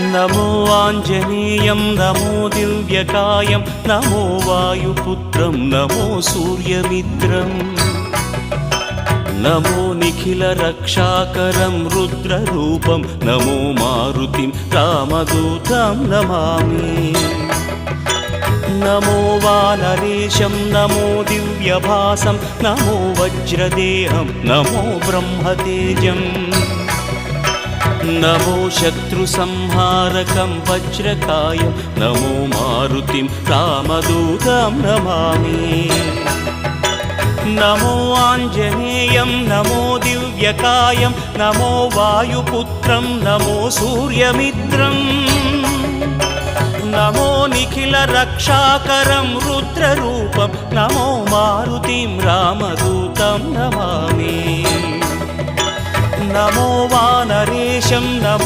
नमो आञ्जनेयं नमो दिव्यकायं नमो वायुपुत्रं नमो सूर्यमित्रम् नमो निखिलरक्षाकरं रुद्ररूपं नमो मारुतिं रामदूतं Namami नमो वानरेशं नमो दिव्यभासं नमो वज्रदेहं नमो ब्रह्मतेजम् नमो शत्रुसंहारकं वज्रकायं नमो मारुतिं रामदूतं Namami नमो आञ्जनेयं नमो दिव्यकायं नमो वायुपुत्रं नमो सूर्यमित्रम् नमो निखिलरक्षाकरं रुद्ररूपं नमो मारुतिं रामदूतं Namami नमो वानरेशं नमो